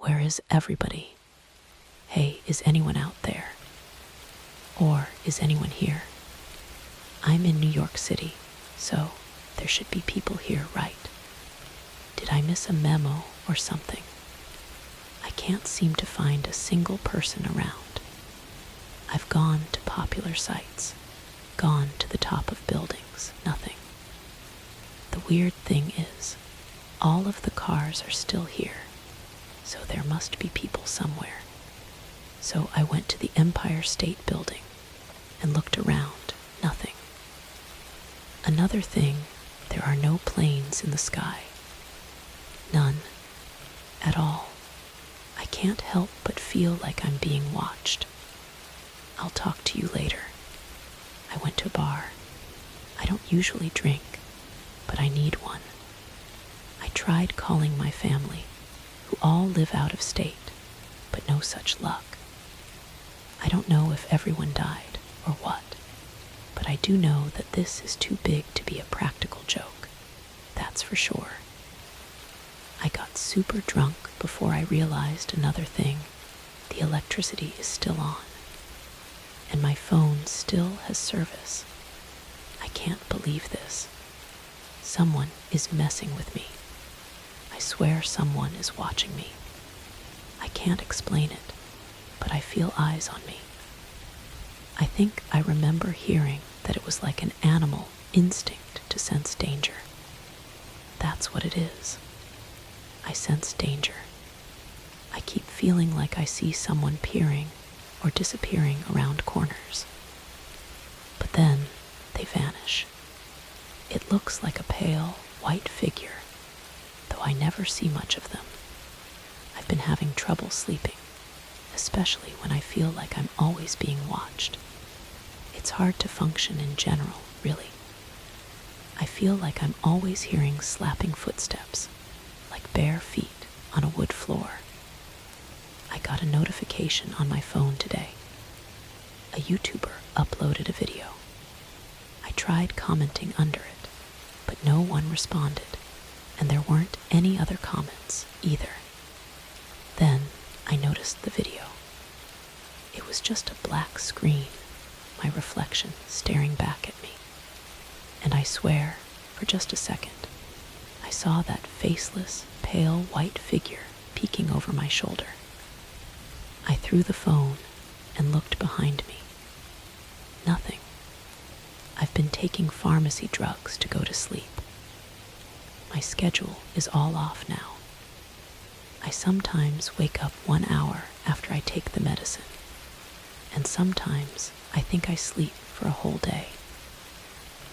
Where is everybody? Hey, is anyone out there? Or is anyone here? I'm in New York City, so there should be people here, right? Did I miss a memo or something? I can't seem to find a single person around. I've gone to popular sites, gone to the top of buildings, nothing. The weird thing is, all of the cars are still here, so there must be people somewhere. So I went to the Empire State Building and looked around, nothing. Another thing, there are no planes in the sky. None. At all. I can't help but feel like I'm being watched. I'll talk to you later. I went to a bar. I don't usually drink, but I need one. I tried calling my family, who all live out of state, but no such luck. I don't know if everyone died or what, but I do know that this is too big to be a practical joke. That's for sure. I got super drunk before I realized another thing. The electricity is still on, and my phone still has service. I can't believe this. Someone is messing with me. I swear someone is watching me. I can't explain it, but I feel eyes on me. I think I remember hearing that it was like an animal instinct to sense danger. That's what it is. I sense danger. I keep feeling like I see someone peering or disappearing around corners. But then they vanish. It looks like a pale, white figure, though I never see much of them. I've been having trouble sleeping, especially when I feel like I'm always being watched. It's hard to function in general, really. I feel like I'm always hearing slapping footsteps, like bare feet on a wood floor. I got a notification on my phone today. A YouTuber uploaded a video. I tried commenting under it, but no one responded, and there weren't any other comments either. Then I noticed the video. It was just a black screen, my reflection staring back at me. And I swear, for just a second, I saw that faceless, pale white figure peeking over my shoulder. I threw the phone and looked behind me. Nothing. I've been taking pharmacy drugs to go to sleep. My schedule is all off now. I sometimes wake up 1 hour after I take the medicine, and sometimes I think I sleep for a whole day.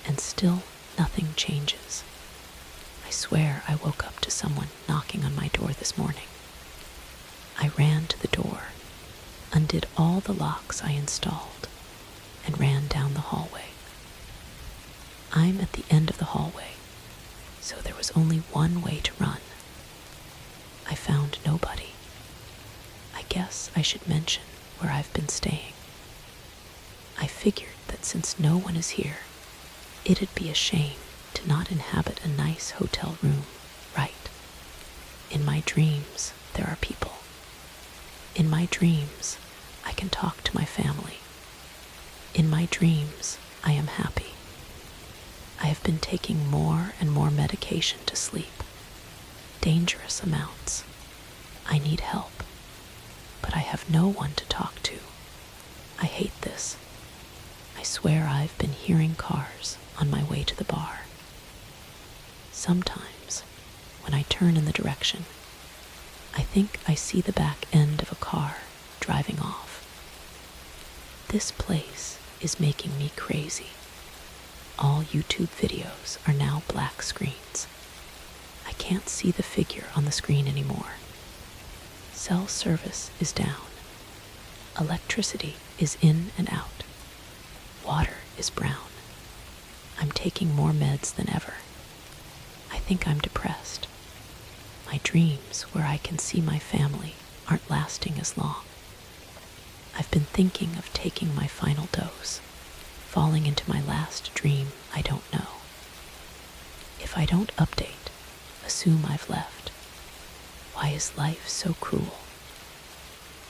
And still nothing changes. I swear I woke up to someone knocking on my door this morning. I ran to the door, undid all the locks I installed, and ran down the hallway. I'm at the end of the hallway, so there was only one way to run. I found nobody. I guess I should mention where I've been staying. I figured that since no one is here, it'd be a shame to not inhabit a nice hotel room, right? In my dreams, there are people. In my dreams, I can talk to my family. In my dreams, I am happy. I have been taking more and more medication to sleep. Dangerous amounts. I need help, but I have no one to talk to. I hate this. I swear I've been hearing cars on my way to the bar. Sometimes, when I turn in the direction, I think I see the back end of a car driving off. This place is making me crazy. All YouTube videos are now black screens. I can't see the figure on the screen anymore. Cell service is down. Electricity is in and out. Water is brown. I'm taking more meds than ever. I think I'm depressed. My dreams where I can see my family aren't lasting as long. I've been thinking of taking my final dose, falling into my last dream I don't know. If I don't update, assume I've left. Why is life so cruel?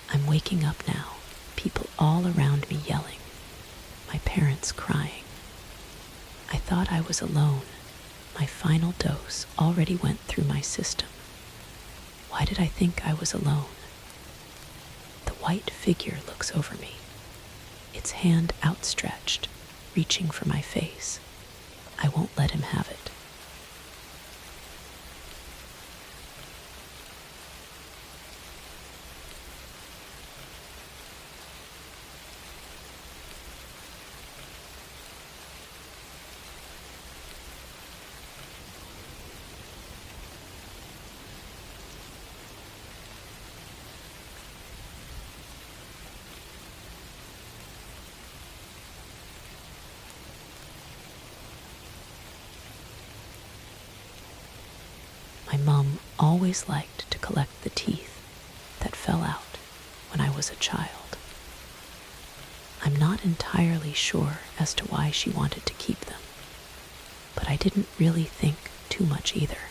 I'm waking up now, people all around me yelling, my parents crying. I thought I was alone. My final dose already went through my system. Why did I think I was alone? The white figure looks over me, its hand outstretched, reaching for my face. I won't let him have it. My mom always liked to collect the teeth that fell out when I was a child. I'm not entirely sure as to why she wanted to keep them, but I didn't really think too much either.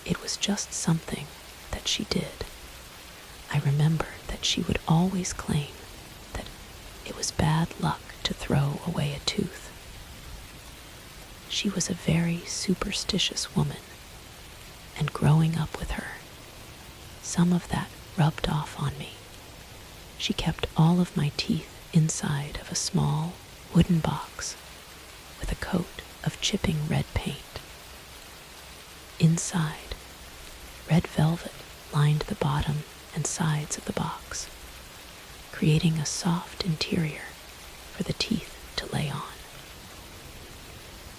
It was just something that she did. I remember that she would always claim that it was bad luck to throw away a tooth. She was a very superstitious woman, and growing up with her, some of that rubbed off on me. She kept all of my teeth inside of a small wooden box with a coat of chipping red paint. Inside, red velvet lined the bottom and sides of the box, creating a soft interior for the teeth to lay on.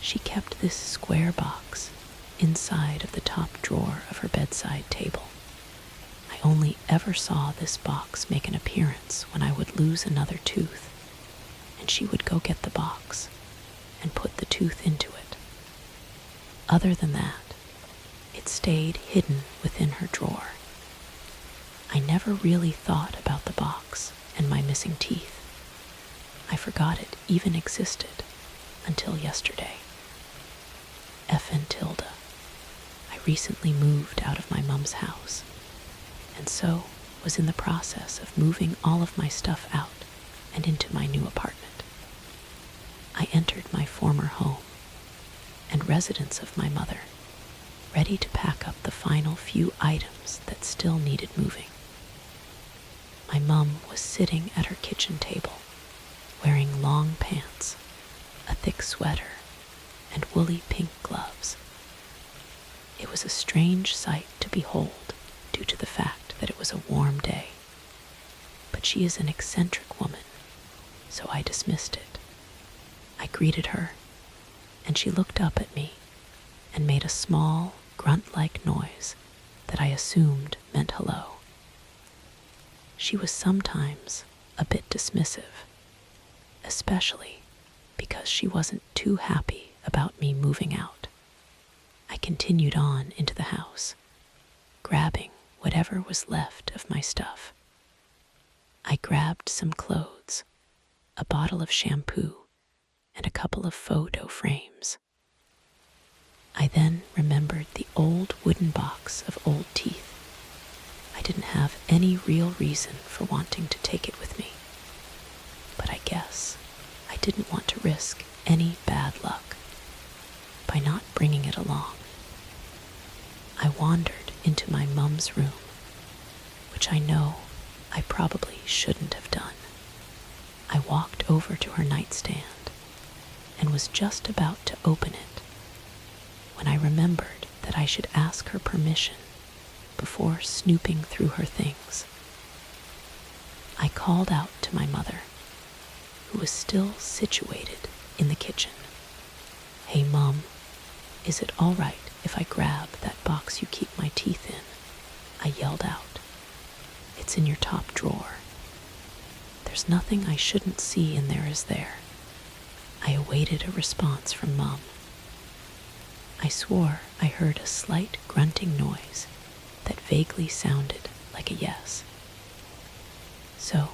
She kept this square box inside of the top drawer of her bedside table. I only ever saw this box make an appearance when I would lose another tooth, and she would go get the box and put the tooth into it. Other than that, it stayed hidden within her drawer. I never really thought about the box and my missing teeth. I forgot it even existed until yesterday. Effin' Tilda. I recently moved out of my mom's house, and so was in the process of moving all of my stuff out and into my new apartment. I entered my former home and residence of my mother, ready to pack up the final few items that still needed moving. My mom was sitting at her kitchen table, wearing long pants, a thick sweater, and woolly pink gloves. It was a strange sight to behold due to the fact that it was a warm day. But she is an eccentric woman, so I dismissed it. I greeted her, and she looked up at me and made a small, grunt-like noise that I assumed meant hello. She was sometimes a bit dismissive, especially because she wasn't too happy about me moving out. I continued on into the house, grabbing whatever was left of my stuff. I grabbed some clothes, a bottle of shampoo, and a couple of photo frames. I then remembered the old wooden box of old teeth. I didn't have any real reason for wanting to take it with me, but I guess I didn't want to risk any bad luck by not bringing it along. I wandered into my mom's room, which I know I probably shouldn't have done. I walked over to her nightstand and was just about to open it when I remembered that I should ask her permission before snooping through her things. I called out to my mother, who was still situated in the kitchen. "Hey, Mom, is it all right if I grab that box you keep my teeth in?" I yelled out. "It's in your top drawer. There's nothing I shouldn't see in there, is there?" I awaited a response from Mom. I swore I heard a slight grunting noise that vaguely sounded like a yes. So,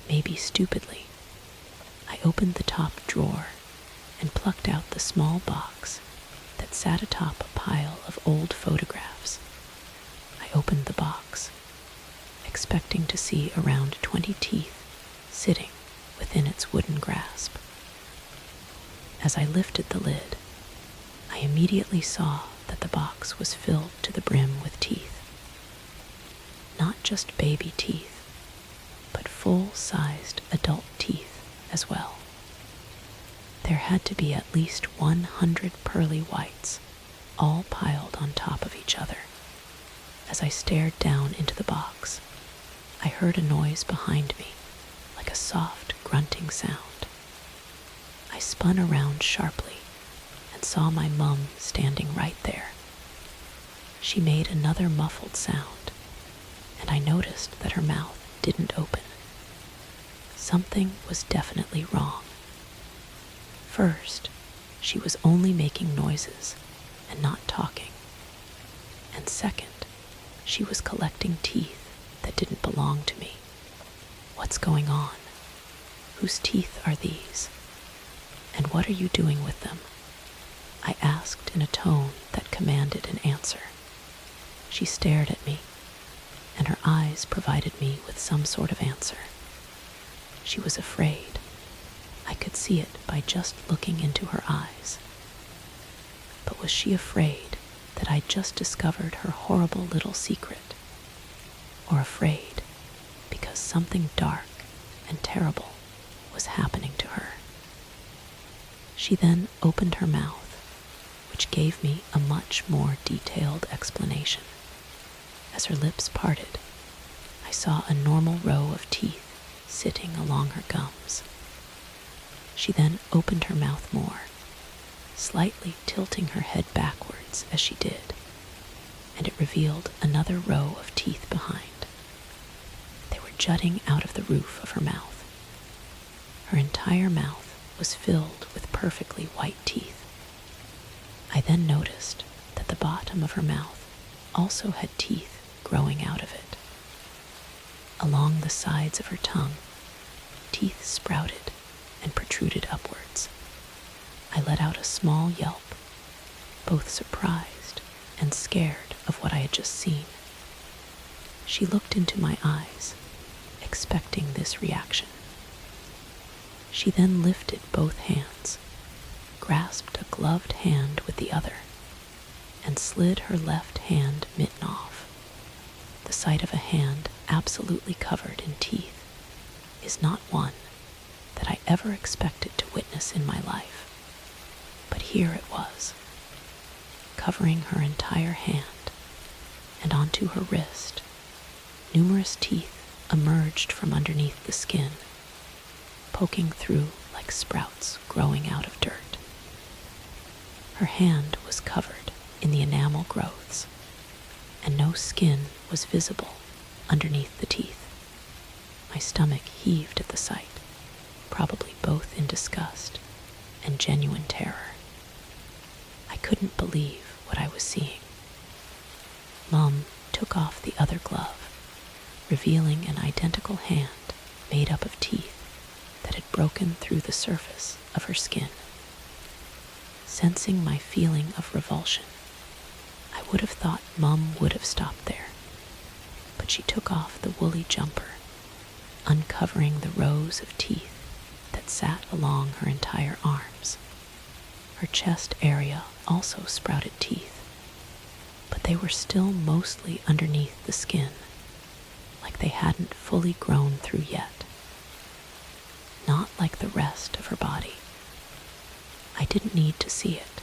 maybe stupidly, I opened the top drawer and plucked out the small box that sat atop a pile of old photographs. I opened the box, expecting to see around 20 teeth sitting within its wooden grasp. As I lifted the lid, I immediately saw that the box was filled to the brim with teeth. Not just baby teeth, but full-sized adult teeth as well. There had to be at least 100 pearly whites, all piled on top of each other. As I stared down into the box, I heard a noise behind me, like a soft grunting sound. I spun around sharply and saw my mum standing right there. She made another muffled sound, and I noticed that her mouth didn't open. Something was definitely wrong. First, she was only making noises and not talking. And second, she was collecting teeth that didn't belong to me. What's going on? Whose teeth are these? And what are you doing with them? I asked in a tone that commanded an answer. She stared at me, and her eyes provided me with some sort of answer. She was afraid. I could see it by just looking into her eyes. But was she afraid that I'd just discovered her horrible little secret? Or afraid because something dark and terrible was happening to her? She then opened her mouth, which gave me a much more detailed explanation. As her lips parted, I saw a normal row of teeth sitting along her gums. She then opened her mouth more, slightly tilting her head backwards as she did, and it revealed another row of teeth behind. They were jutting out of the roof of her mouth. Her entire mouth was filled with perfectly white teeth. I then noticed that the bottom of her mouth also had teeth growing out of it. Along the sides of her tongue, teeth sprouted and protruded upwards. I let out a small yelp, both surprised and scared of what I had just seen. She looked into my eyes, expecting this reaction. She then lifted both hands, grasped a gloved hand with the other, and slid her left hand mitten off. The sight of a hand absolutely covered in teeth is not one that I ever expected to witness in my life. But here it was, covering her entire hand, and onto her wrist, numerous teeth emerged from underneath the skin, poking through like sprouts growing out of dirt. Her hand was covered in the enamel growths, and no skin was visible underneath the teeth. My stomach heaved at the sight, probably both in disgust and genuine terror. I couldn't believe what I was seeing. Mum took off the other glove, revealing an identical hand made up of teeth that had broken through the surface of her skin. Sensing my feeling of revulsion, I would have thought Mum would have stopped there, but she took off the woolly jumper, uncovering the rows of teeth that sat along her entire arms. Her chest area also sprouted teeth, but they were still mostly underneath the skin, like they hadn't fully grown through yet. Not like the rest of her body. I didn't need to see it,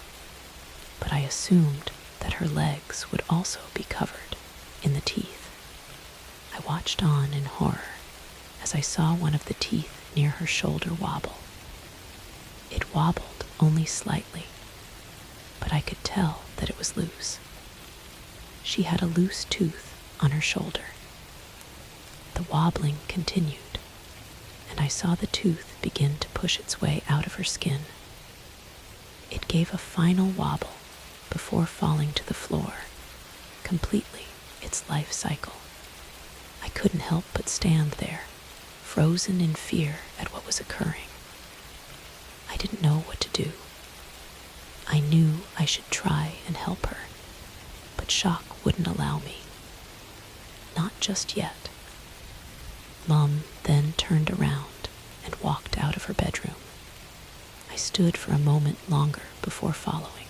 but I assumed that her legs would also be covered in the teeth. I watched on in horror as I saw one of the teeth near her shoulder wobble. It wobbled only slightly, but I could tell that it was loose. She had a loose tooth on her shoulder. The wobbling continued, and I saw the tooth begin to push its way out of her skin. It gave a final wobble before falling to the floor, completely its life cycle. I couldn't help but stand there, frozen in fear at what was occurring. I didn't know what to do. I knew I should try and help her, but shock wouldn't allow me. Not just yet. Mom then turned around and walked out of her bedroom. I stood for a moment longer before following,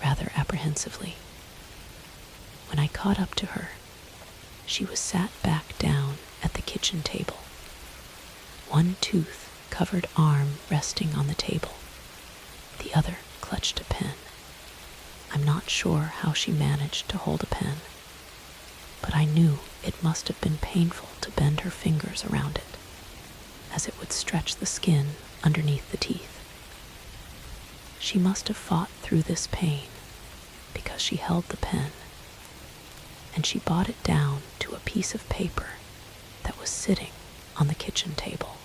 rather apprehensively. When I caught up to her, she was sat back down at the kitchen table, one tooth-covered arm resting on the table. The other clutched a pen. I'm not sure how she managed to hold a pen, but I knew it must have been painful to bend her fingers around it, as it would stretch the skin underneath the teeth. She must have fought through this pain because she held the pen, and she brought it down to a piece of paper that was sitting on the kitchen table.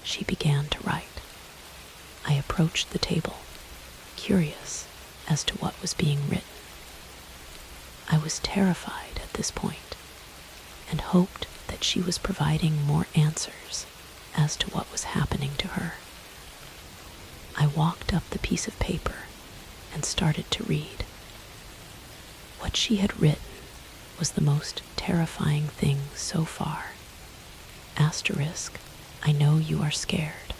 She began to write. I approached the table, curious as to what was being written. I was terrified at this point and hoped that she was providing more answers as to what was happening to her. I walked up the piece of paper and started to read. What she had written was the most terrifying thing so far. Asterisk, I know you are scared.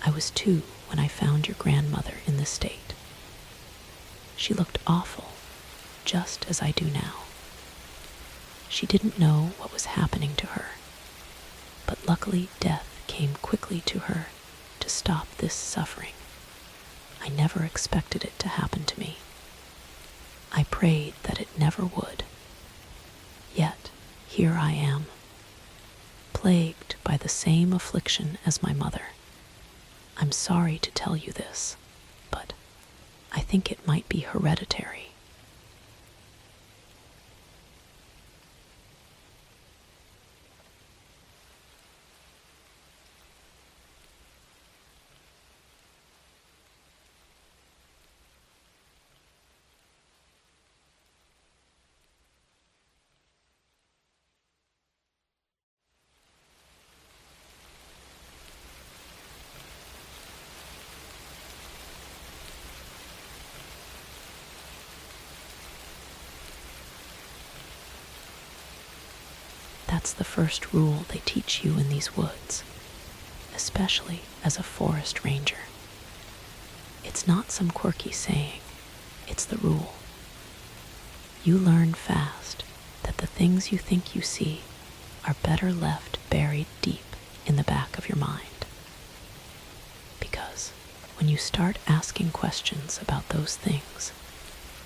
I was 2 when I found your grandmother in this state. She looked awful, just as I do now. She didn't know what was happening to her, but luckily death came quickly to her to stop this suffering. I never expected it to happen to me. I prayed that it never would. Yet, here I am, plagued by the same affliction as my mother. I'm sorry to tell you this, but I think it might be hereditary. That's the first rule they teach you in these woods, especially as a forest ranger. It's not some quirky saying, it's the rule. You learn fast that the things you think you see are better left buried deep in the back of your mind. Because when you start asking questions about those things,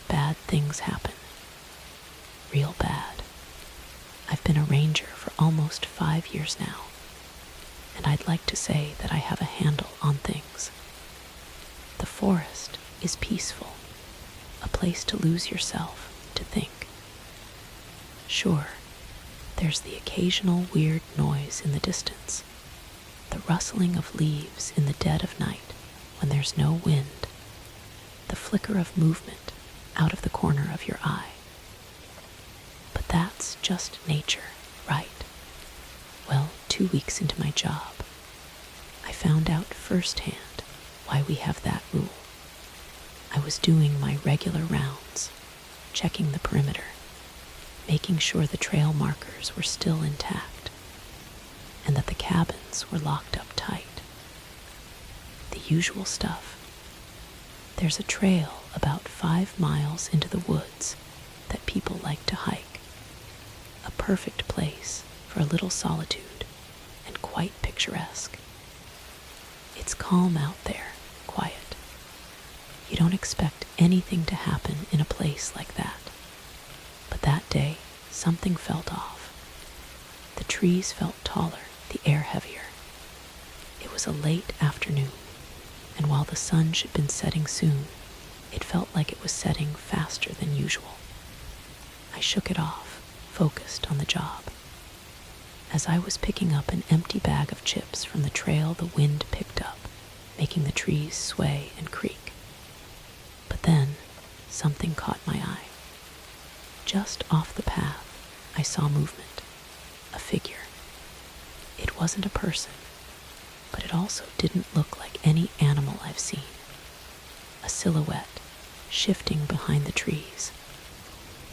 bad things happen. Real bad. I've been a ranger for almost 5 years now, and I'd like to say that I have a handle on things. The forest is peaceful, a place to lose yourself, to think. Sure, there's the occasional weird noise in the distance, the rustling of leaves in the dead of night when there's no wind, the flicker of movement out of the corner of your eye. But that's just nature, right? Well, 2 weeks into my job, I found out firsthand why we have that rule. I was doing my regular rounds, checking the perimeter, making sure the trail markers were still intact, and that the cabins were locked up tight. The usual stuff. There's a trail about 5 miles into the woods that people like to hike. A perfect place for a little solitude and quite picturesque. It's calm out there, quiet. You don't expect anything to happen in a place like that. But that day, something felt off. The trees felt taller, the air heavier. It was a late afternoon, and while the sun should have been setting soon, it felt like it was setting faster than usual. I shook it off, focused on the job. As I was picking up an empty bag of chips from the trail the wind picked up, making the trees sway and creak. But then, something caught my eye. Just off the path, I saw movement, a figure. It wasn't a person, but it also didn't look like any animal I've seen. A silhouette, shifting behind the trees,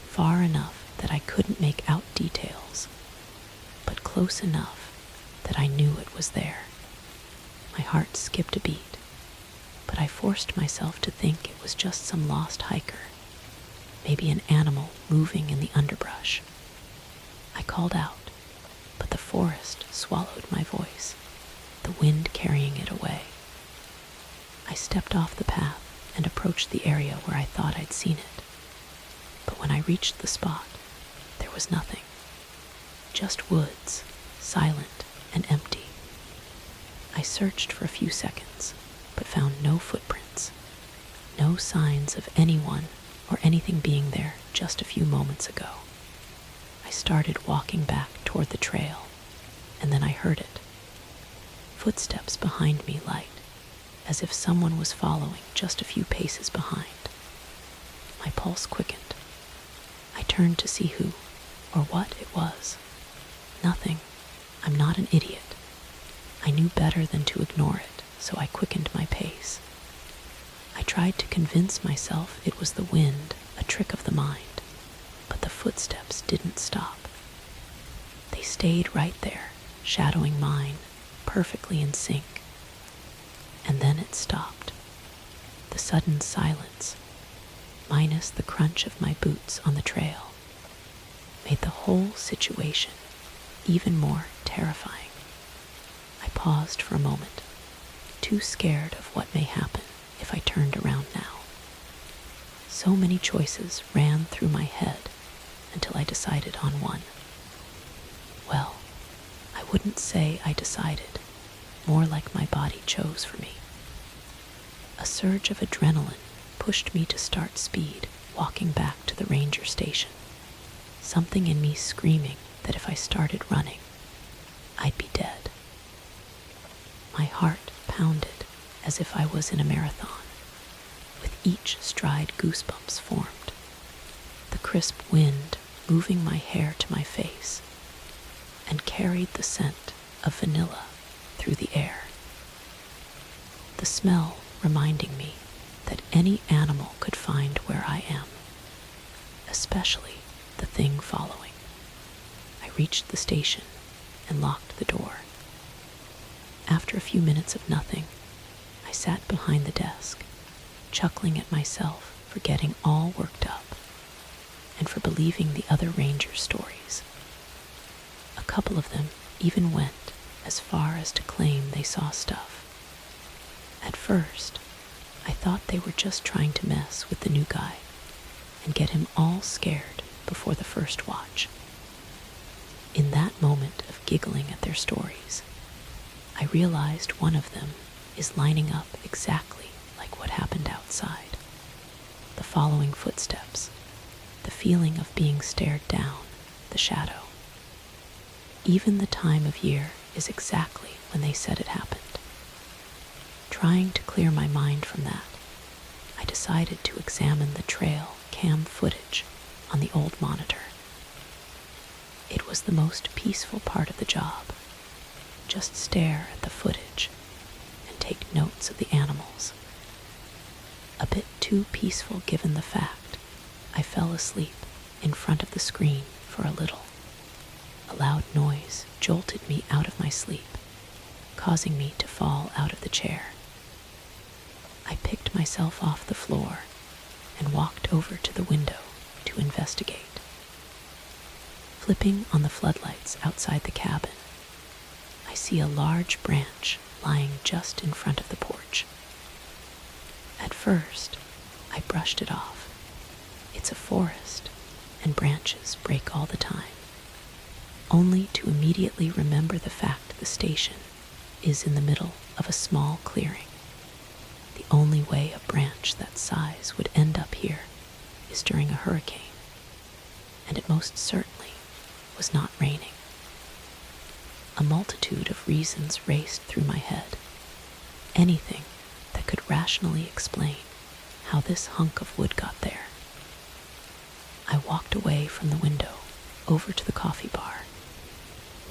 far enough that I couldn't make out details, but close enough that I knew it was there. My heart skipped a beat, but I forced myself to think it was just some lost hiker, maybe an animal moving in the underbrush. I called out, but the forest swallowed my voice, the wind carrying it away. I stepped off the path and approached the area where I thought I'd seen it. But when I reached the spot, there was nothing. Just woods, silent and empty. I searched for a few seconds, but found no footprints, no signs of anyone or anything being there just a few moments ago. I started walking back toward the trail, and then I heard it. Footsteps behind me light, as if someone was following just a few paces behind. My pulse quickened. I turned to see who or what it was. Nothing. I'm not an idiot. I knew better than to ignore it, so I quickened my pace. I tried to convince myself it was the wind, a trick of the mind, but the footsteps didn't stop. They stayed right there, shadowing mine, perfectly in sync. And then it stopped. The sudden silence, minus the crunch of my boots on the trail, made the whole situation even more terrifying. I paused for a moment, too scared of what may happen if I turned around now. So many choices ran through my head until I decided on one. Well, I wouldn't say I decided, more like my body chose for me. A surge of adrenaline pushed me to start speed, walking back to the ranger station. Something in me screaming that if I started running, I'd be dead. My heart pounded as if I was in a marathon. With each stride, goosebumps formed. The crisp wind moving my hair to my face and carried the scent of vanilla through the air. The smell reminding me that any animal could find where I am, especially the thing following. I reached the station and locked the door. After a few minutes of nothing, I sat behind the desk, chuckling at myself for getting all worked up and for believing the other ranger stories. A couple of them even went as far as to claim they saw stuff. At first, I thought they were just trying to mess with the new guy and get him all scared before the first watch. In that moment of giggling at their stories, I realized one of them is lining up exactly like what happened outside. The following footsteps, the feeling of being stared down, the shadow. Even the time of year is exactly when they said it happened. Trying to clear my mind from that, I decided to examine the trail cam footage on the old monitor. It was the most peaceful part of the job. Just stare at the footage and take notes of the animals. A bit too peaceful given the fact I fell asleep in front of the screen for a little. A loud noise jolted me out of my sleep, causing me to fall out of the chair. I picked myself off the floor and walked over to the window to investigate. Flipping on the floodlights outside the cabin, I see a large branch lying just in front of the porch. At first, I brushed it off. It's a forest, and branches break all the time, only to immediately remember the fact the station is in the middle of a small clearing. The only way a branch that size would end up here is during a hurricane, and it most certainly was not raining. A multitude of reasons raced through my head. Anything that could rationally explain how this hunk of wood got there. I walked away from the window over to the coffee bar,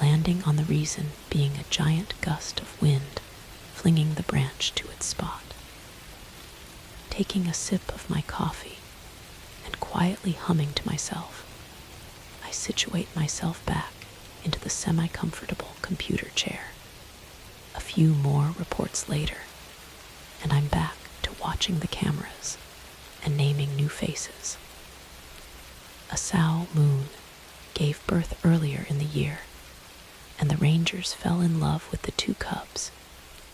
landing on the reason being a giant gust of wind flinging the branch to its spot. Taking a sip of my coffee and quietly humming to myself, I situate myself back into the semi-comfortable computer chair. A few more reports later, and I'm back to watching the cameras and naming new faces. A sow moon gave birth earlier in the year, and the rangers fell in love with the two cubs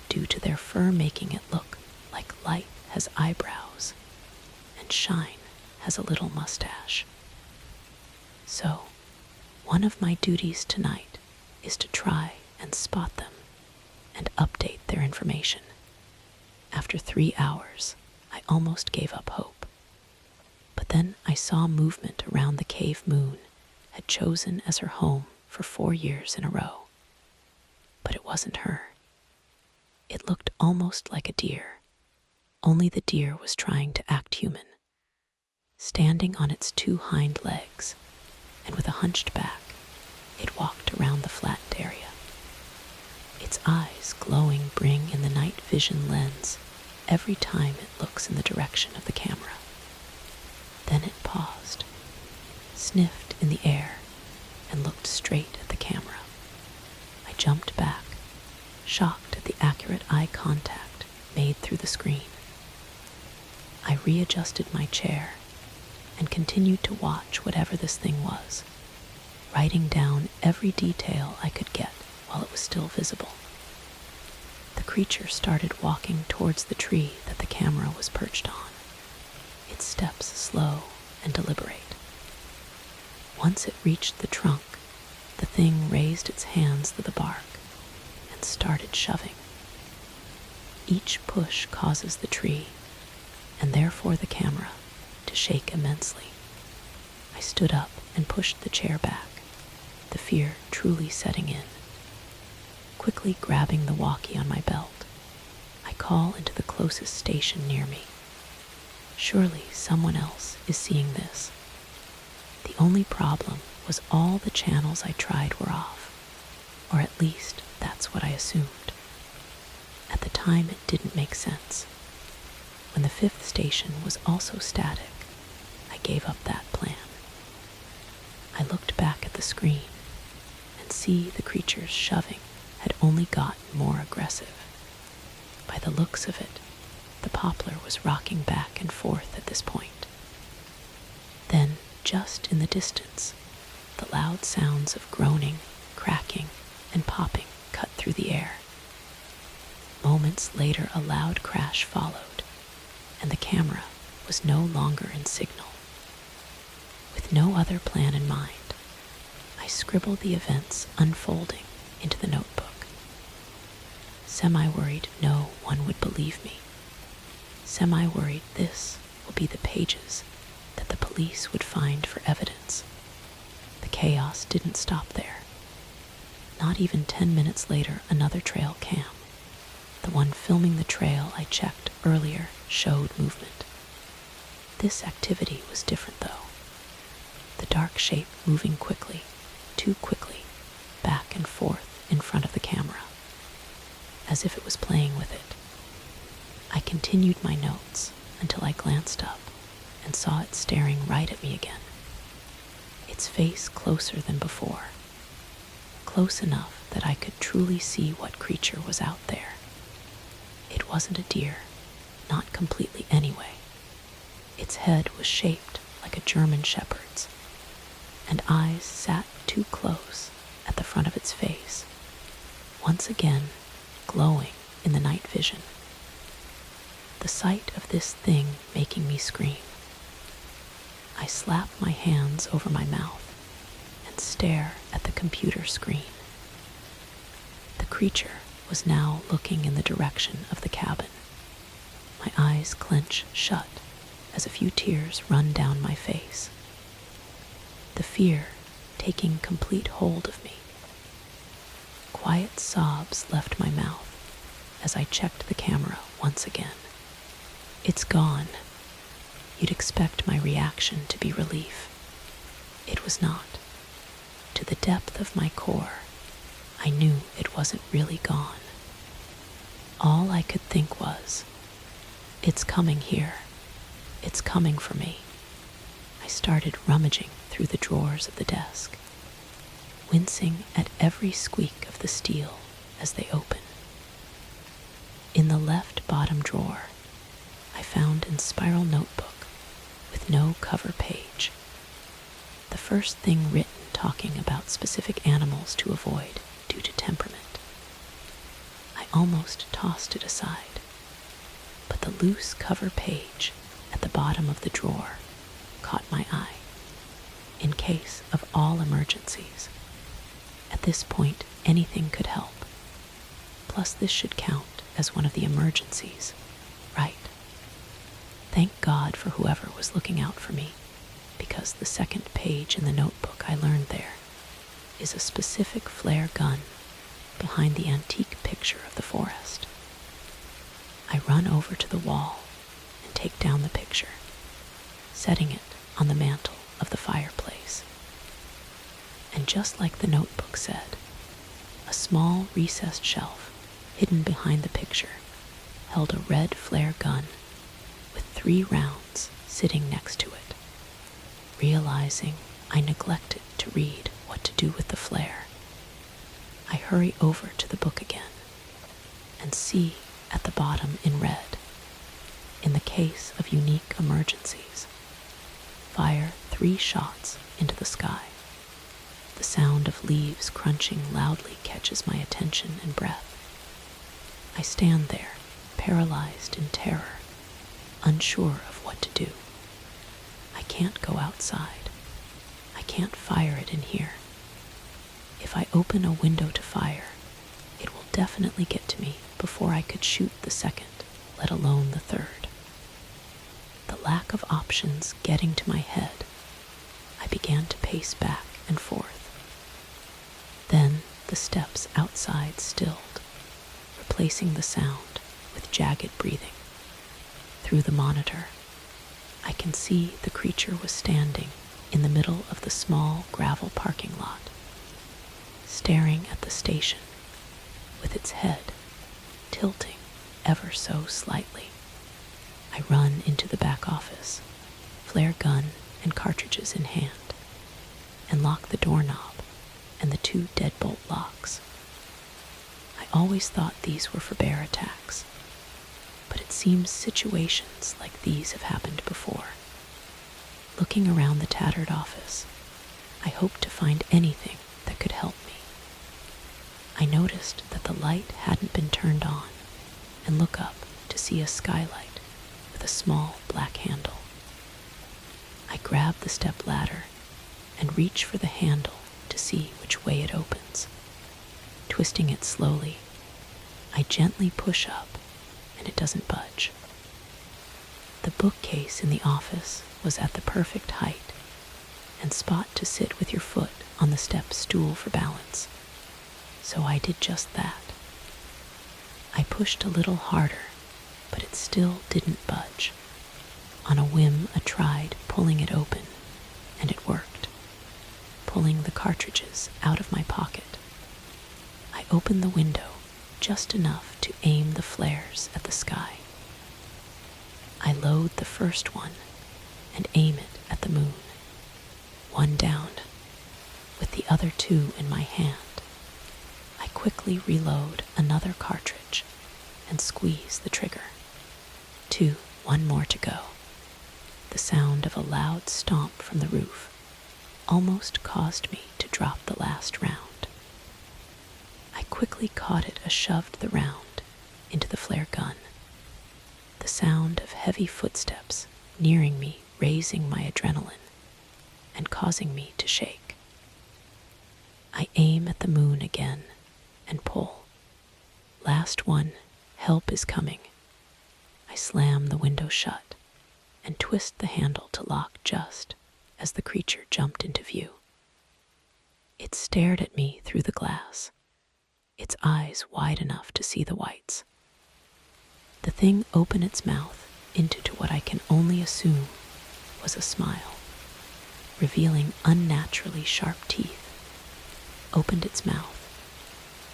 due to their fur making it look like light has eyebrows and shine has a little mustache. So, one of my duties tonight is to try and spot them and update their information. After 3 hours, I almost gave up hope. But then I saw movement around the cave Moon had chosen as her home for 4 years in a row. But it wasn't her. It looked almost like a deer, only the deer was trying to act human. Standing on its 2 hind legs, and with a hunched back, it walked around the flattened area. Its eyes glowing bring in the night vision lens every time it looks in the direction of the camera. Then it paused, sniffed in the air, and looked straight at the camera. I jumped back, shocked at the accurate eye contact made through the screen. I readjusted my chair and continued to watch whatever this thing was, writing down every detail I could get while it was still visible. The creature started walking towards the tree that the camera was perched on, its steps slow and deliberate. Once it reached the trunk, the thing raised its hands to the bark and started shoving. Each push causes the tree, and therefore the camera, to shake immensely. I stood up and pushed the chair back, the fear truly setting in. Quickly grabbing the walkie on my belt, I call into the closest station near me. Surely someone else is seeing this. The only problem was all the channels I tried were off, or at least that's what I assumed. At the time it didn't make sense. When the 5th station was also static, I gave up that plan. I looked back at the screen and see the creature's shoving had only gotten more aggressive. By the looks of it, the poplar was rocking back and forth at this point. Then, just in the distance, the loud sounds of groaning, cracking, and popping cut through the air. Moments later, a loud crash followed, and the camera was no longer in signal. With no other plan in mind, I scribbled the events unfolding into the notebook. Semi-worried no one would believe me. Semi-worried this will be the pages that the police would find for evidence. The chaos didn't stop there. Not even 10 minutes later, another trail cam, the one filming the trail I checked earlier, showed movement. This activity was different though. The dark shape moving quickly, too quickly, back and forth in front of the camera, as if it was playing with it. I continued my notes until I glanced up and saw it staring right at me again. Its face closer than before, close enough that I could truly see what creature was out there. It wasn't a deer, not completely anyway. Its head was shaped like a German shepherd's, and eyes sat too close at the front of its face, once again glowing in the night vision. The sight of this thing making me scream. I slap my hands over my mouth and stare at the computer screen. The creature was now looking in the direction of the cabin. My eyes clench shut as a few tears run down my face. The fear taking complete hold of me. Quiet sobs left my mouth as I checked the camera once again. It's gone. You'd expect my reaction to be relief. It was not. To the depth of my core, I knew it wasn't really gone. All I could think was, it's coming here. It's coming for me. I I started rummaging through the drawers of the desk, wincing at every squeak of the steel as they open. In the left bottom drawer, I found a spiral notebook with no cover page. The first thing written talking about specific animals to avoid due to temperament. I almost tossed it aside, but the loose cover page at the bottom of the drawer caught my eye. In case of all emergencies. At this point, anything could help. Plus, this should count as one of the emergencies, right? Thank God for whoever was looking out for me, because the second page in the notebook I learned there is a specific flare gun behind the antique picture of the forest. I run over to the wall and take down the picture, setting it on the mantel of the fireplace. And just like the notebook said, a small recessed shelf hidden behind the picture held a red flare gun with 3 rounds sitting next to it. Realizing I neglected to read what to do with the flare, I hurry over to the book again and see at the bottom in red, in the case of unique emergencies, fire 3 shots into the sky. The sound of leaves crunching loudly catches my attention and breath. I stand there, paralyzed in terror, unsure of what to do. I can't go outside. I can't fire it in here. If I open a window to fire, it will definitely get to me before I could shoot the second, let alone the third. The lack of options getting to my head, I began to pace back and forth. Then the steps outside stilled, replacing the sound with jagged breathing. Through the monitor, I can see the creature was standing in the middle of the small gravel parking lot, staring at the station with its head tilting ever so slightly. I run into the back office, flare gun and cartridges in hand, and lock the doorknob and the 2 deadbolt locks. I always thought these were for bear attacks, but it seems situations like these have happened before. Looking around the tattered office, I hoped to find anything that could help me. I noticed that the light hadn't been turned on and look up to see a skylight with a small black handle. I grab the step ladder and reach for the handle to see which way it opens. Twisting it slowly, I gently push up and it doesn't budge. The bookcase in the office was at the perfect height and spot to sit with your foot on the step stool for balance, so I did just that. I pushed a little harder, but it still didn't budge. On a whim, I tried pulling it open, and it worked. Pulling the cartridges out of my pocket, I opened the window just enough to aim the flares at the sky. I load the first one and aim it at the moon. 1 down, with the other 2 in my hand. I quickly reload another cartridge and squeeze the trigger. 2, 1 more to go. The sound of a loud stomp from the roof almost caused me to drop the last round. I quickly caught it, shoved the round into the flare gun. The sound of heavy footsteps nearing me, raising my adrenaline and causing me to shake. I aim at the moon again and pull. Last one, help is coming. I slam the window shut and twist the handle to lock just as the creature jumped into view. It stared at me through the glass, its eyes wide enough to see the whites. The thing opened its mouth into what I can only assume was a smile, revealing unnaturally sharp teeth, opened its mouth,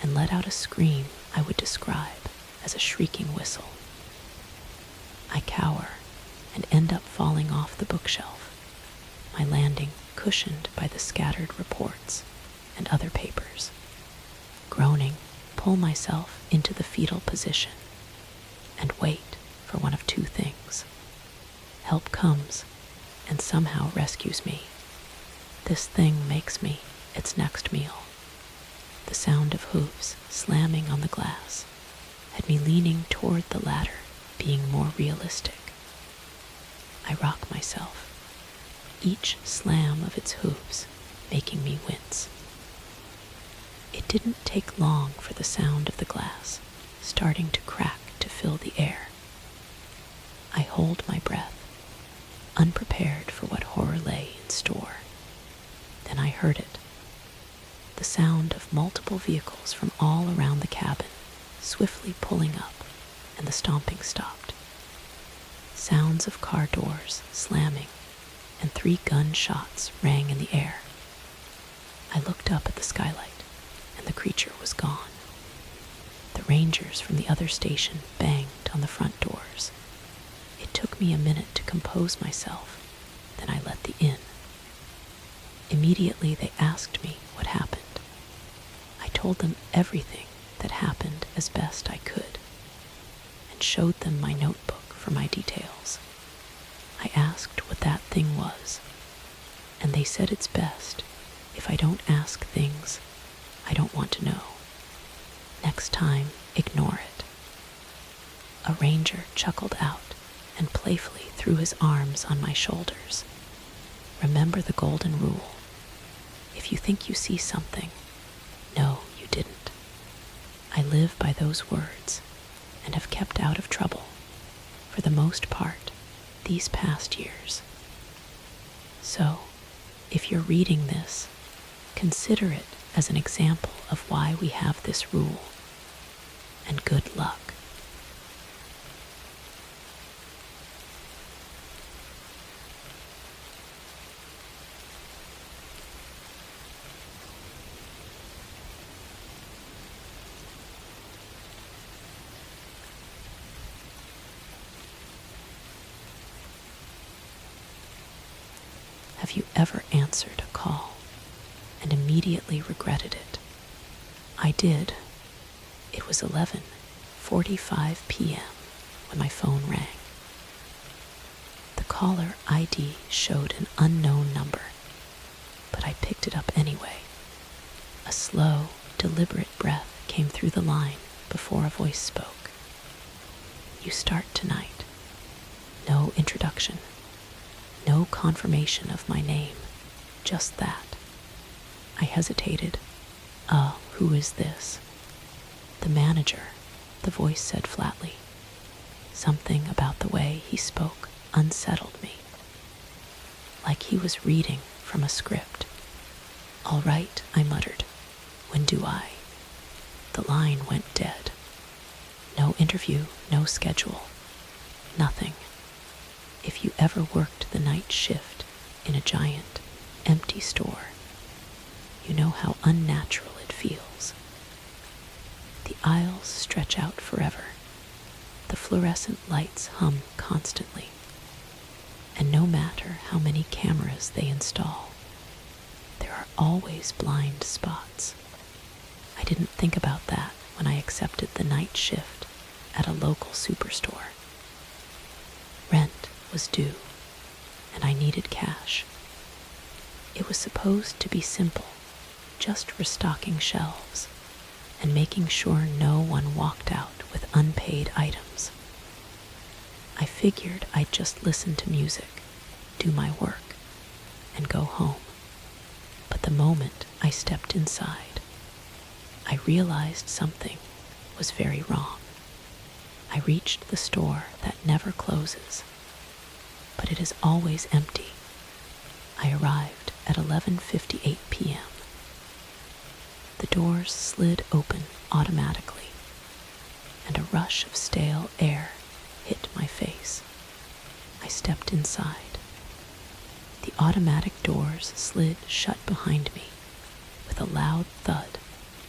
and let out a scream I would describe as a shrieking whistle. I cower and end up falling off the bookshelf, my landing cushioned by the scattered reports and other papers. Groaning, pull myself into the fetal position and wait for one of two things. Help comes and somehow rescues me. This thing makes me its next meal. The sound of hooves slamming on the glass had me leaning toward the latter being more realistic. I rock myself, each slam of its hooves making me wince. It didn't take long for the sound of the glass starting to crack to fill the air. I hold my breath, unprepared for what horror lay in store. Then I heard it, the sound of multiple vehicles from all around the cabin swiftly pulling up, and the stomping stopped. Sounds of car doors slamming and 3 gunshots rang in the air. I looked up at the skylight, and the creature was gone. The rangers from the other station banged on the front doors. It took me a minute to compose myself, then I let the in. Immediately they asked me what happened. I told them everything that happened as best I could, and showed them my notebook for my details. I asked what that thing was, and they said it's best if I don't ask things I don't want to know. Next time, ignore it. A ranger chuckled out and playfully threw his arms on my shoulders. Remember the golden rule. If you think you see something, no, you didn't. I live by those words and have kept out of trouble, for the most part, these past years. So, if you're reading this, consider it as an example of why we have this rule, and good luck. Have you ever answered a call and immediately regretted it? I did. It was 11:45 p.m. when my phone rang. The caller ID showed an unknown number, but I picked it up anyway. A slow, deliberate breath came through the line before a voice spoke. You start tonight. No introduction. No confirmation of my name, just that. I hesitated. Who is this? The manager, the voice said flatly. Something about the way he spoke unsettled me, like he was reading from a script. All right, I muttered. When do I? The line went dead. No interview, no schedule, nothing. If you ever worked the night shift in a giant, empty store, you know how unnatural it feels. The aisles stretch out forever. The fluorescent lights hum constantly. And no matter how many cameras they install, there are always blind spots. I didn't think about that when I accepted the night shift at a local superstore. Rent was due, and I needed cash. It was supposed to be simple, just restocking shelves and making sure no one walked out with unpaid items. I figured I'd just listen to music, do my work, and go home. But the moment I stepped inside, I realized something was very wrong. I reached the store that never closes, but it is always empty. I arrived at 11:58 p.m. The doors slid open automatically, and a rush of stale air hit my face. I stepped inside. The automatic doors slid shut behind me with a loud thud,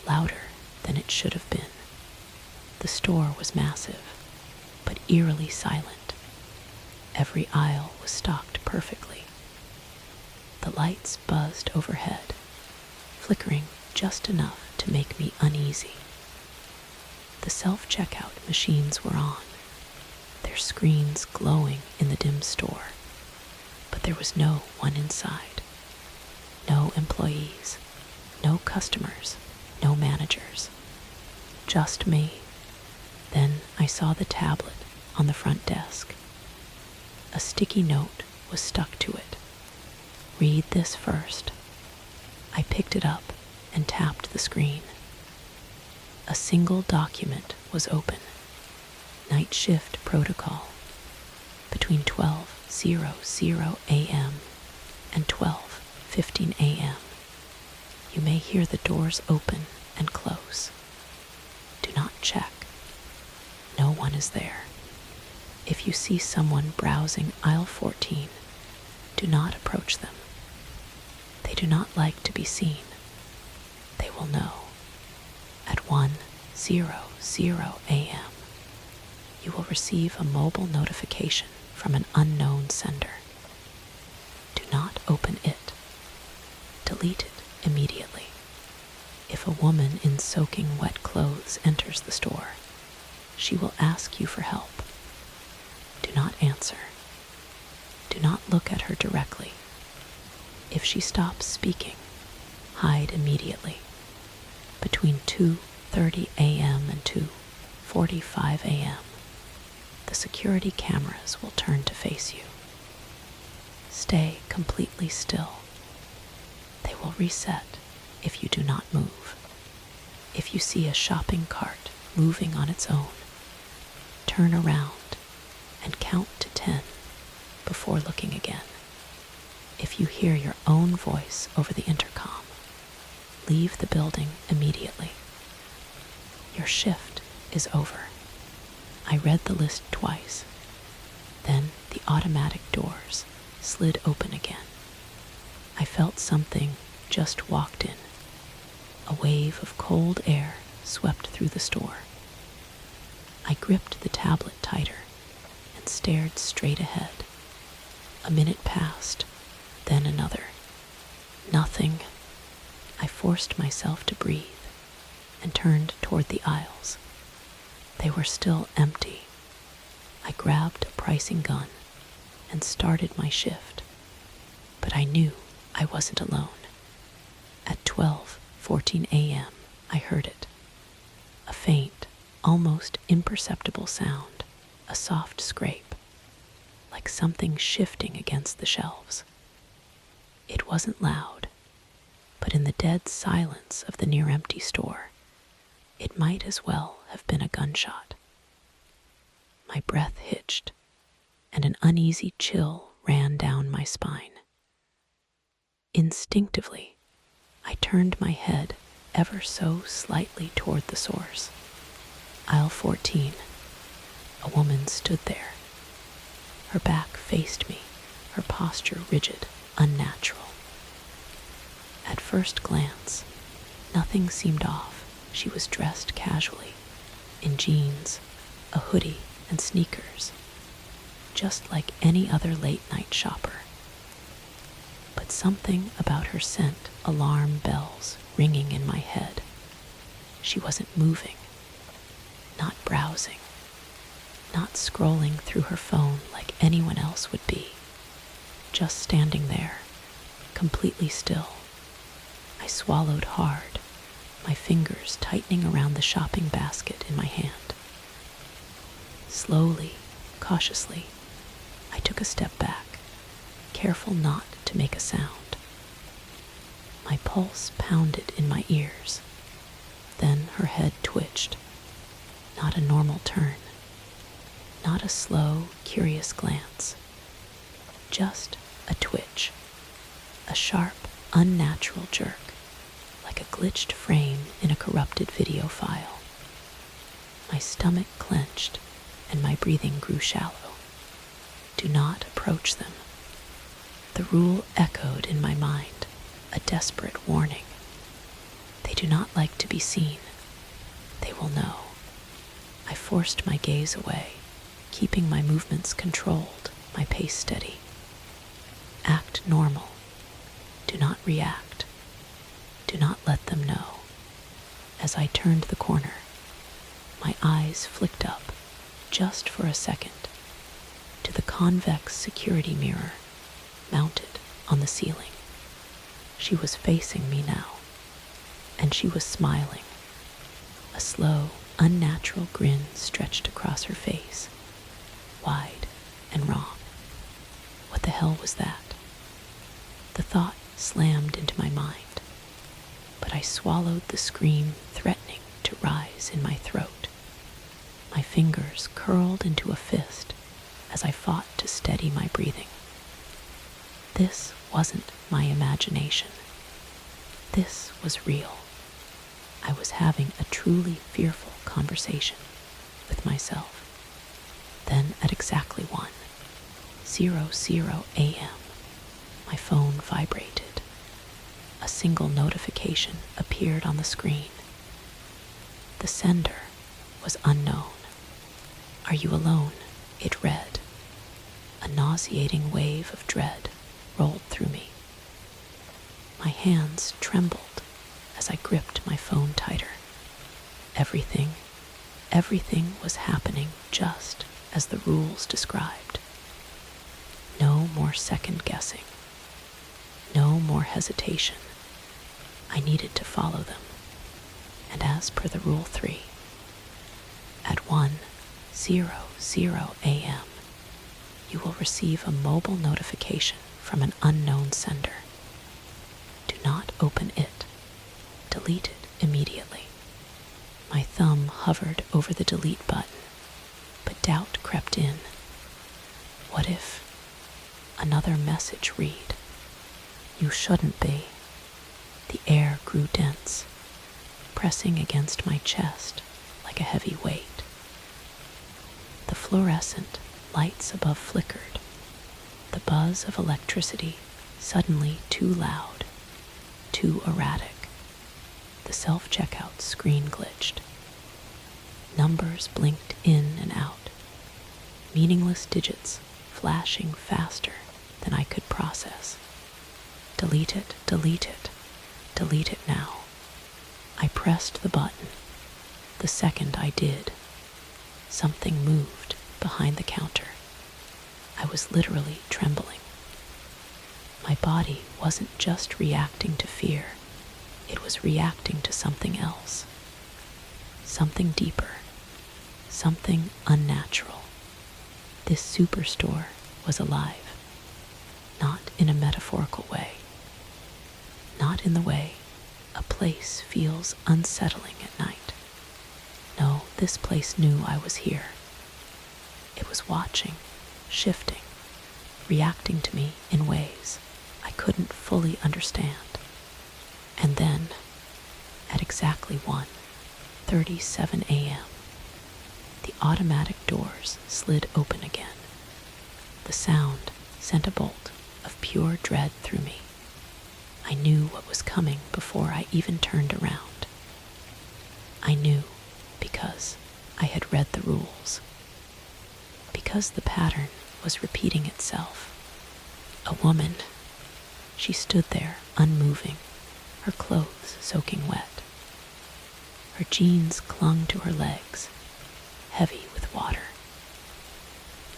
louder than it should have been. The store was massive, but eerily silent. Every aisle was stocked perfectly. The lights buzzed overhead, flickering just enough to make me uneasy. The self-checkout machines were on, their screens glowing in the dim store, but there was no one inside. No employees, no customers, no managers. Just me. Then I saw the tablet on the front desk. A sticky note was stuck to it. Read this first. I picked it up and tapped the screen. A single document was open. Night shift protocol. Between 12:00 a.m. and 12:15 a.m. You may hear the doors open and close. Do not check. No one is there. If you see someone browsing aisle 14, do not approach them. They do not like to be seen. They will know. At 1:00 a.m., you will receive a mobile notification from an unknown sender. Do not open it. Delete it immediately. If a woman in soaking wet clothes enters the store, she will ask you for help. Do not answer. Do not look at her directly. If she stops speaking, hide immediately. Between 2:30 a.m. and 2:45 a.m., the security cameras will turn to face you. Stay completely still. They will reset if you do not move. If you see a shopping cart moving on its own, turn around and count to 10 before looking again. If you hear your own voice over the intercom, leave the building immediately. Your shift is over. I read the list twice. Then the automatic doors slid open again. I felt something just walked in. A wave of cold air swept through the store. I gripped the tablet tighter and stared straight ahead. A minute passed, then another. Nothing. I forced myself to breathe and turned toward the aisles. They were still empty. I grabbed a pricing gun and started my shift, but I knew I wasn't alone. At 12:14 a.m., I heard it. A faint, almost imperceptible sound, a soft scrape, like something shifting against the shelves. It wasn't loud, but in the dead silence of the near-empty store, it might as well have been a gunshot. My breath hitched, and an uneasy chill ran down my spine. Instinctively, I turned my head ever so slightly toward the source. Aisle 14. A woman stood there. Her back faced me, her posture rigid, unnatural. At first glance, nothing seemed off. She was dressed casually, in jeans, a hoodie, and sneakers, just like any other late-night shopper. But something about her sent alarm bells ringing in my head. She wasn't moving, not browsing, not scrolling through her phone like anyone else would be, just standing there, completely still. I swallowed hard, my fingers tightening around the shopping basket in my hand. Slowly, cautiously, I took a step back, careful not to make a sound. My pulse pounded in my ears. Then her head twitched. Not a normal turn. Not a slow, curious glance. Just a twitch. A sharp, unnatural jerk, like a glitched frame in a corrupted video file. My stomach clenched and my breathing grew shallow. Do not approach them. The rule echoed in my mind, a desperate warning. They do not like to be seen. They will know. I forced my gaze away, keeping my movements controlled, my pace steady. Act normal. Do not react. Do not let them know. As I turned the corner, my eyes flicked up, just for a second, to the convex security mirror mounted on the ceiling. She was facing me now, and she was smiling. A slow, unnatural grin stretched across her face, wide and wrong. What the hell was that? The thought slammed into my mind, but I swallowed the scream threatening to rise in my throat. My fingers curled into a fist as I fought to steady my breathing. This wasn't my imagination. This was real. I was having a truly fearful conversation with myself. Then at exactly 1:00 a.m., my phone vibrated. A single notification appeared on the screen. The sender was unknown. "Are you alone?" it read. A nauseating wave of dread rolled through me. My hands trembled as I gripped my phone tighter. Everything was happening just as the rules described. No more second guessing. No more hesitation. I needed to follow them. And as per the Rule 3, at 1:00 a.m., you will receive a mobile notification from an unknown sender. Do not open it. Delete it immediately. My thumb hovered over the delete button, but doubt crept in. What if another message read, "You shouldn't be." The air grew dense, pressing against my chest like a heavy weight. The fluorescent lights above flickered, the buzz of electricity suddenly too loud, too erratic. The self-checkout screen glitched. Numbers blinked in and out, meaningless digits flashing faster than I could process. Delete it, delete it, delete it now. I pressed the button. The second I did, something moved behind the counter. I was literally trembling. My body wasn't just reacting to fear, it was reacting to something else. Something deeper, something unnatural. This superstore was alive, not in a metaphorical way. Not in the way a place feels unsettling at night. No, this place knew I was here. It was watching, shifting, reacting to me in ways I couldn't fully understand. And then, at exactly 1:37 a.m., the automatic doors slid open again. The sound sent a bolt of pure dread through me. I knew what was coming before I even turned around. I knew because I had read the rules. Because the pattern was repeating itself. A woman. She stood there, unmoving, her clothes soaking wet. Her jeans clung to her legs, heavy with water.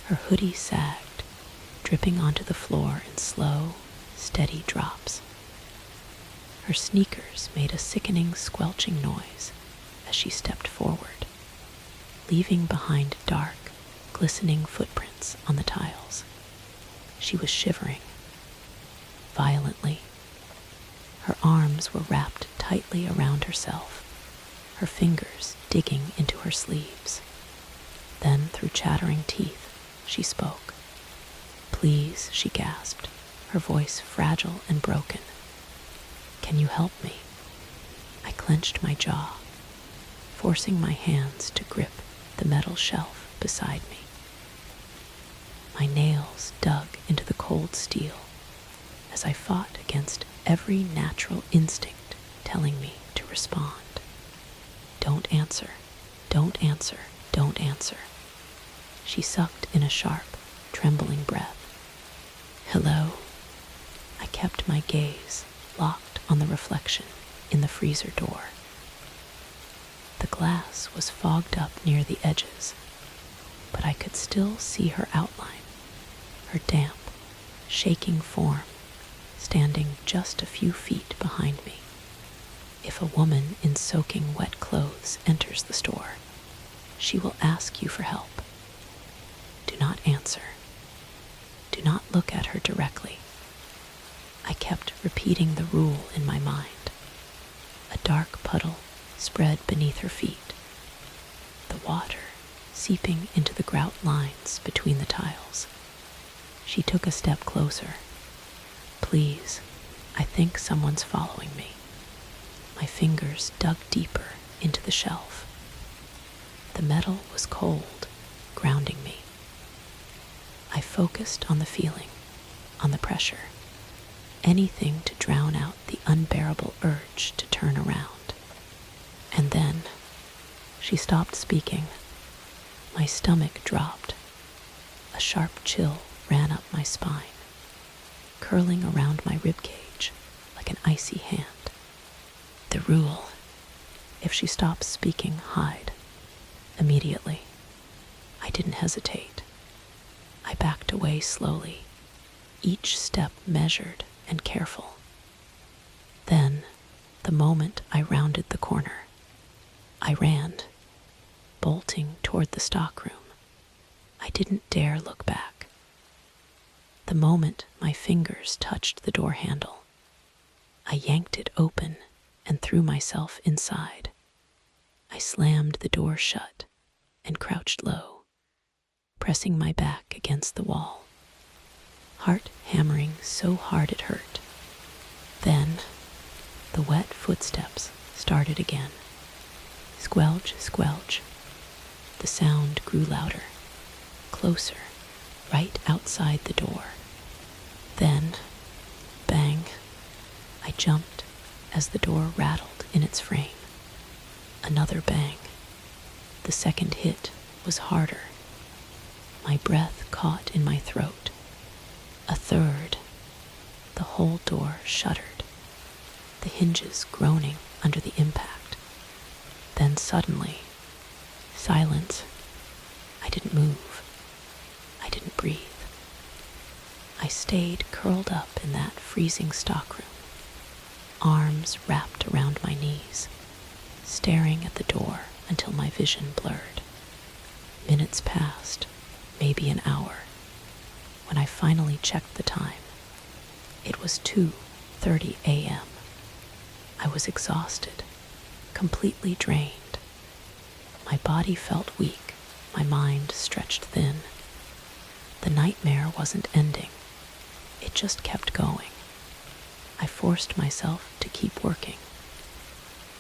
Her hoodie sagged, dripping onto the floor in slow, steady drops. Her sneakers made a sickening squelching noise as she stepped forward, leaving behind dark, glistening footprints on the tiles. She was shivering, violently. Her arms were wrapped tightly around herself, her fingers digging into her sleeves. Then, through chattering teeth, she spoke. "Please," she gasped, her voice fragile and broken. "Can you help me?" I clenched my jaw, forcing my hands to grip the metal shelf beside me. My nails dug into the cold steel as I fought against every natural instinct telling me to respond. "Don't answer, don't answer, don't answer." She sucked in a sharp, trembling breath. "Hello?" I I kept my gaze locked on the reflection in the freezer door. The glass was fogged up near the edges, but I could still see her outline, her damp, shaking form standing just a few feet behind me. If a woman in soaking wet clothes enters the store, she will ask you for help. Do not answer. Do not look at her directly. I kept repeating the rule in my mind. A dark puddle spread beneath her feet, the water seeping into the grout lines between the tiles. She took a step closer. Please, I think someone's following me. My fingers dug deeper into the shelf. The metal was cold, grounding me. I focused on the feeling, on the pressure, anything to drown out the unbearable urge to turn around. And then, she stopped speaking. My stomach dropped. A sharp chill ran up my spine, curling around my ribcage like an icy hand. The rule: if she stops speaking, hide. Immediately. I didn't hesitate. I backed away slowly, each step measured and careful. Then, the moment I rounded the corner, I ran, bolting toward the stockroom. I didn't dare look back. The moment my fingers touched the door handle, I yanked it open and threw myself inside. I slammed the door shut and crouched low, pressing my back against the wall, heart hammering so hard it hurt. Then, the wet footsteps started again. Squelch, squelch. The sound grew louder, closer, right outside the door. Then, bang. I jumped as the door rattled in its frame. Another bang. The second hit was harder. My breath caught in my throat. A third. The whole door shuddered, the hinges groaning under the impact. Then suddenly, silence. I didn't move. I didn't breathe. I stayed curled up in that freezing stockroom, arms wrapped around my knees, staring at the door until my vision blurred. Minutes passed, maybe an hour. When I finally checked the time, it was 2:30 a.m. I was exhausted, completely drained. My body felt weak, my mind stretched thin. The nightmare wasn't ending. It just kept going. I forced myself to keep working.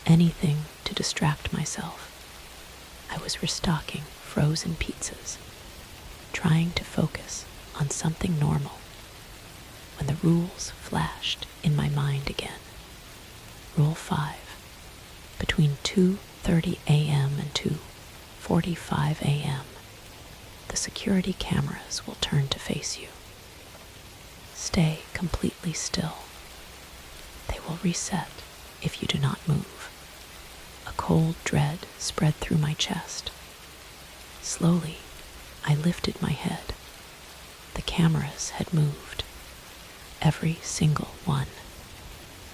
Anything to distract myself. I was restocking frozen pizzas, trying to focus on something normal, when the rules flashed in my mind again. Rule 5. Between 2:30 a.m. and 2:45 a.m., the security cameras will turn to face you. Stay completely still. They will reset if you do not move. A cold dread spread through my chest. Slowly, I lifted my head. The cameras had moved. Every single one.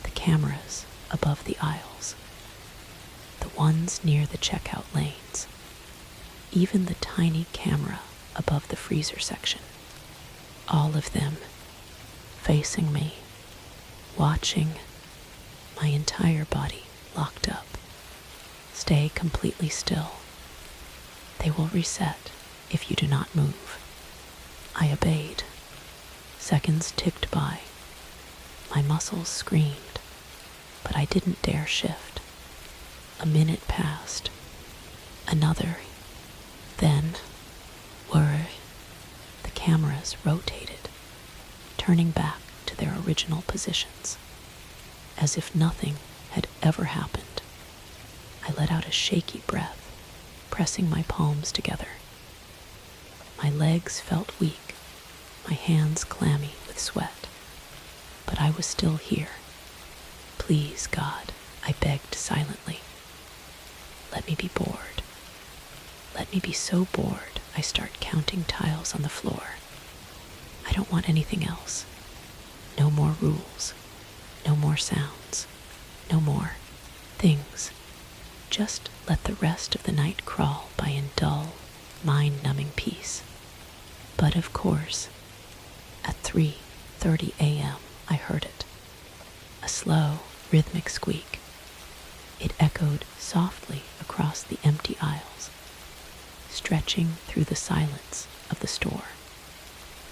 The cameras above the aisles. The ones near the checkout lanes. Even the tiny camera above the freezer section. All of them facing me, watching, my entire body locked up. Stay completely still. They will reset if you do not move. I obeyed. Seconds ticked by. My muscles screamed, but I didn't dare shift. A minute passed. Another. Then, whir, the cameras rotated, turning back to their original positions, as if nothing had ever happened. I let out a shaky breath, pressing my palms together. My legs felt weak, my hands clammy with sweat, but I was still here. Please, God, I begged silently. Let me be bored. Let me be so bored I start counting tiles on the floor. I don't want anything else. No more rules. No more sounds. No more things. Just let the rest of the night crawl by in dull, mind-numbing peace. But of course, at 3:30 a.m., I heard it. A slow, rhythmic squeak. It echoed softly across the empty aisles, stretching through the silence of the store.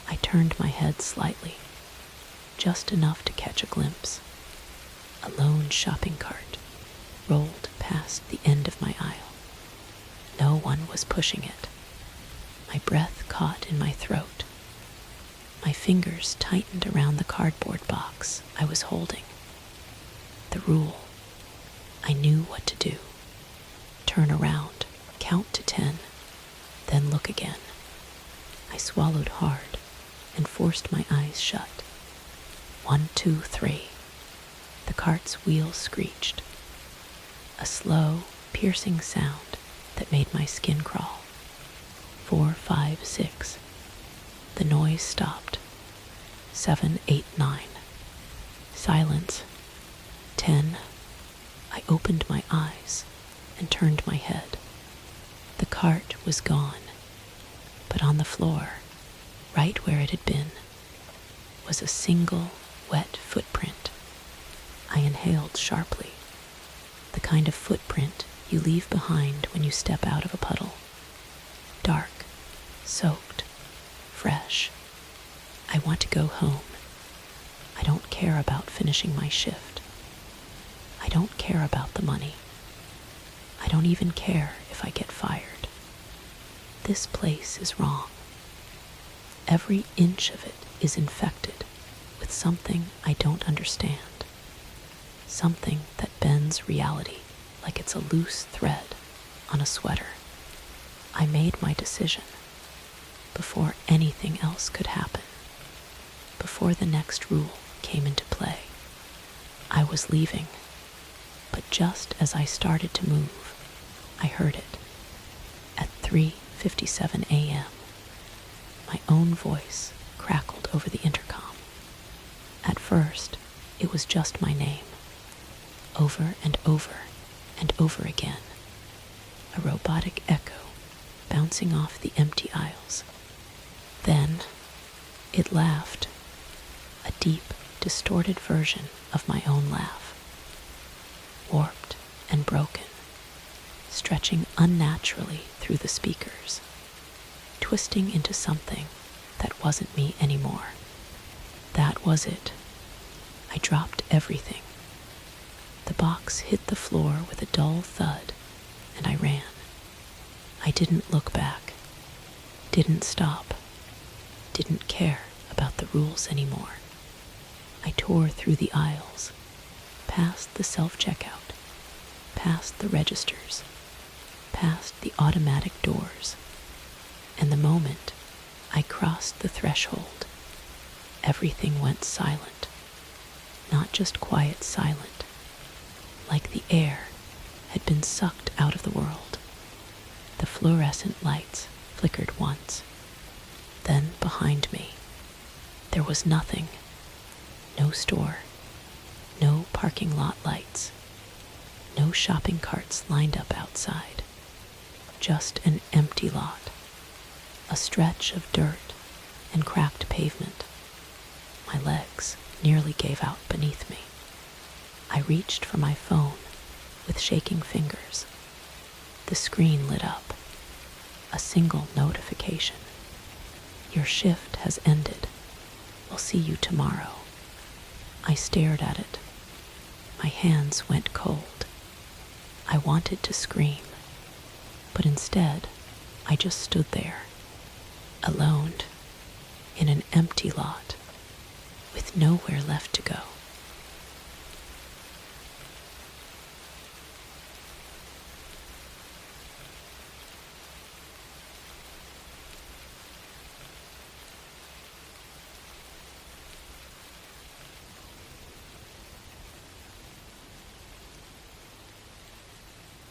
I turned my head slightly, just enough to catch a glimpse. A lone shopping cart rolled past the end of my aisle. No one was pushing it. My breath caught in my throat. My fingers tightened around the cardboard box I was holding. The rule. I knew what to do. Turn around, count to 10, then look again. I swallowed hard and forced my eyes shut. 1, 2, 3. The cart's wheels screeched. A slow, piercing sound that made my skin crawl. 4, 5, 6. The noise stopped. 7, 8, 9. Silence. 10. I opened my eyes and turned my head. The cart was gone, but on the floor, right where it had been, was a single wet footprint. I inhaled sharply, the kind of footprint you leave behind when you step out of a puddle. Dark, soaked, fresh. I want to go home. I don't care about finishing my shift. I don't care about the money. I don't even care if I get fired. This place is wrong. Every inch of it is infected with something I don't understand. Something that bends reality like it's a loose thread on a sweater. I made my decision before anything else could happen, before the next rule came into play. I was leaving, but just as I started to move, I heard it. At 3:57 a.m., my own voice crackled over the intercom. At first, it was just my name, over and over and over again, a robotic echo bouncing off the empty aisles. Then, it laughed, a deep, distorted version of my own laugh, warped and broken, stretching unnaturally through the speakers, twisting into something that wasn't me anymore. That was it. I dropped everything. The box hit the floor with a dull thud, and I ran. I didn't look back, didn't stop, didn't care about the rules anymore. I tore through the aisles, past the self-checkout, past the registers, past the automatic doors, and the moment I crossed the threshold, everything went silent. Not just quiet silent, like the air had been sucked out of the world. The fluorescent lights flickered once. Then behind me, there was nothing. No store, no parking lot lights, no shopping carts lined up outside. Just an empty lot, a stretch of dirt and cracked pavement. My legs nearly gave out beneath me. I reached for my phone with shaking fingers. The screen lit up. A single notification. Your shift has ended. We'll see you tomorrow. I stared at it. My hands went cold. I wanted to scream, but instead, I just stood there, alone, in an empty lot, with nowhere left to go.